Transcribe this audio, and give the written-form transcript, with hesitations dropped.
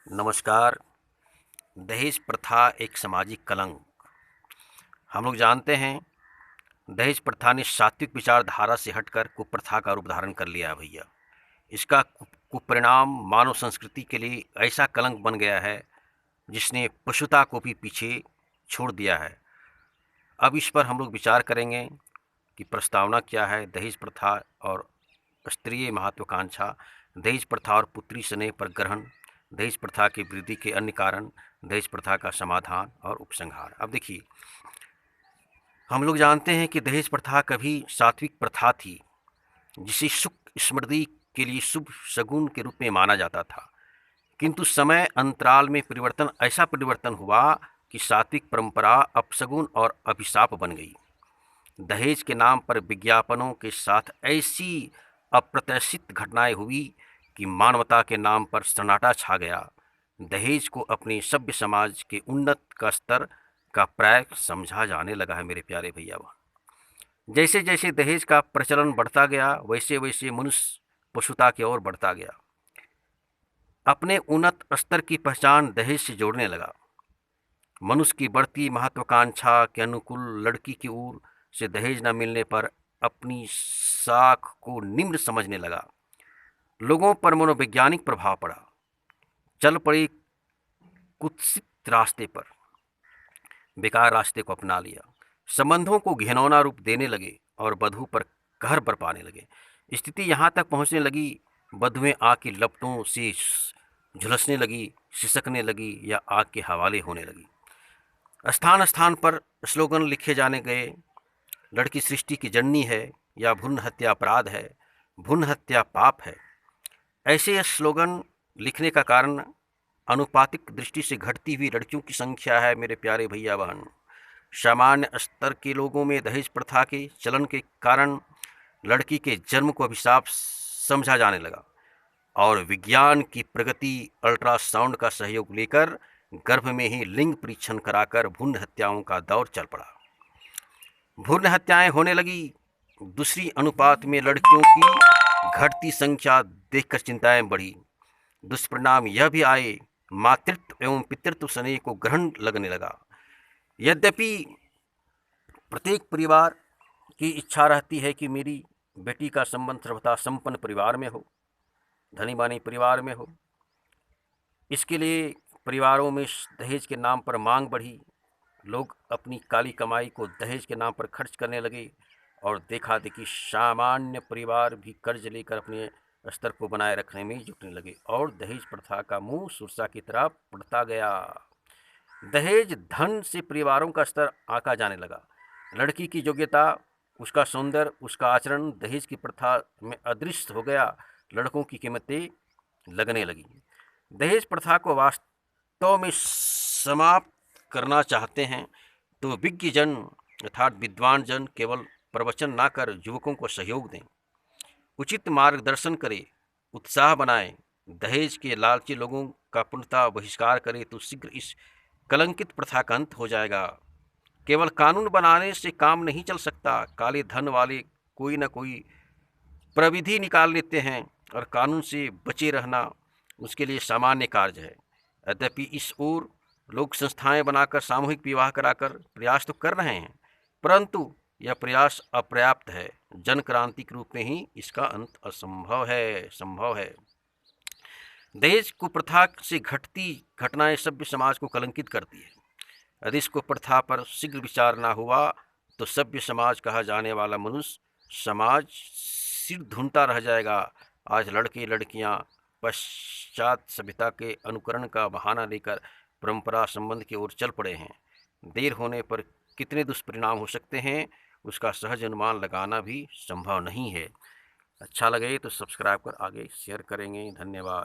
नमस्कार। दहेज प्रथा एक सामाजिक कलंक। हम लोग जानते हैं दहेज प्रथा ने सात्विक विचारधारा से हटकर कुप्रथा का रूप धारण कर लिया है भैया। इसका कुपरिणाम मानव संस्कृति के लिए ऐसा कलंक बन गया है जिसने पशुता को भी पीछे छोड़ दिया है। अब इस पर हम लोग विचार करेंगे कि प्रस्तावना क्या है, दहेज प्रथा और स्त्रीय महत्वाकांक्षा, दहेज प्रथा और पुत्री स्नेह पर ग्रहण, दहेज प्रथा की वृद्धि के अन्य कारण, दहेज प्रथा का समाधान और उपसंहार। अब देखिए, हम लोग जानते हैं कि दहेज प्रथा कभी सात्विक प्रथा थी जिसे सुख स्मृति के लिए शुभ शगुन के रूप में माना जाता था, किंतु समय अंतराल में ऐसा परिवर्तन हुआ कि सात्विक परंपरा अपशगुन और अभिशाप बन गई। दहेज के नाम पर विज्ञापनों के साथ ऐसी अप्रत्याशित घटनाएं हुई कि मानवता के नाम पर सन्नाटा छा गया। दहेज को अपने सभ्य समाज के उन्नत का स्तर का प्राय समझा जाने लगा है मेरे प्यारे भैया बहन। जैसे जैसे दहेज का प्रचलन बढ़ता गया वैसे वैसे मनुष्य पशुता की ओर बढ़ता गया। अपने उन्नत स्तर की पहचान दहेज से जोड़ने लगा। मनुष्य की बढ़ती महत्वाकांक्षा के अनुकूल लड़की की ओर से दहेज न मिलने पर अपनी साख को निम्न समझने लगा। लोगों पर मनोवैज्ञानिक प्रभाव पड़ा। चल पड़ी कुत्सित रास्ते पर, बेकार रास्ते को अपना लिया। संबंधों को घिनौना रूप देने लगे और वधू पर कहर बरपाने लगे। स्थिति यहाँ तक पहुँचने लगी, वधुएं आग की लपटों से झुलसने लगी, सिसकने लगी या आग के हवाले होने लगी। स्थान स्थान पर स्लोगन लिखे जाने गए, लड़की सृष्टि की जननी है या भ्रूण हत्या अपराध है, भ्रूण हत्या पाप है। ऐसे स्लोगन लिखने का कारण अनुपातिक दृष्टि से घटती हुई लड़कियों की संख्या है मेरे प्यारे भैया बहन। सामान्य स्तर के लोगों में दहेज प्रथा के चलन के कारण लड़की के जन्म को अभिशाप समझा जाने लगा और विज्ञान की प्रगति अल्ट्रासाउंड का सहयोग लेकर गर्भ में ही लिंग परीक्षण कराकर भ्रूण हत्याओं का दौर चल पड़ा। भ्रूण हत्याएं होने लगी। दूसरी अनुपात में लड़कियों की घटती संख्या देखकर चिंताएं बढ़ी। दुष्परिणाम यह भी आए, मातृत्व एवं पितृत्व स्नेह को ग्रहण लगने लगा। यद्यपि प्रत्येक परिवार की इच्छा रहती है कि मेरी बेटी का संबंध सर्वथा संपन्न परिवार में हो, धनी मानी परिवार में हो। इसके लिए परिवारों में दहेज के नाम पर मांग बढ़ी। लोग अपनी काली कमाई को दहेज के नाम पर खर्च करने लगे और देखा देखी सामान्य परिवार भी कर्ज लेकर अपने स्तर को बनाए रखने में जुटने लगे और दहेज प्रथा का मुंह सुरसा की तरह बढ़ता गया। दहेज धन से परिवारों का स्तर आंका जाने लगा। लड़की की योग्यता, उसका सौंदर्य, उसका आचरण दहेज की प्रथा में अदृश्य हो गया। लड़कों की कीमतें लगने लगी। दहेज प्रथा को वास्तव में समाप्त करना चाहते हैं तो विज्ञ जन अर्थात विद्वान जन केवल प्रवचन ना कर युवकों को सहयोग दें, उचित मार्गदर्शन करें, उत्साह बनाएं। दहेज के लालची लोगों का पूर्णतः बहिष्कार करें तो शीघ्र इस कलंकित प्रथा का अंत हो जाएगा। केवल कानून बनाने से काम नहीं चल सकता। काले धन वाले कोई ना कोई प्रविधि निकाल लेते हैं और कानून से बचे रहना उसके लिए सामान्य कार्य है। यद्यपि इस ओर लोग संस्थाएं बनाकर सामूहिक विवाह कराकर प्रयास तो कर रहे हैं, परंतु यह प्रयास अपर्याप्त है। जन क्रांति के रूप में ही इसका अंत संभव है। दहेज कुप्रथा से घटती घटनाएं सभ्य समाज को कलंकित करती है। यदि इस कुप्रथा पर शीघ्र विचार ना हुआ तो सभ्य समाज कहा जाने वाला मनुष्य समाज सिर ढूंढता रह जाएगा। आज लड़के लड़कियां पश्चात सभ्यता के अनुकरण का बहाना लेकर परंपरा संबंध की ओर चल पड़े हैं। देर होने पर कितने दुष्परिणाम हो सकते हैं उसका सहज अनुमान लगाना भी संभव नहीं है। अच्छा लगे तो सब्सक्राइब कर आगे शेयर करेंगे। धन्यवाद।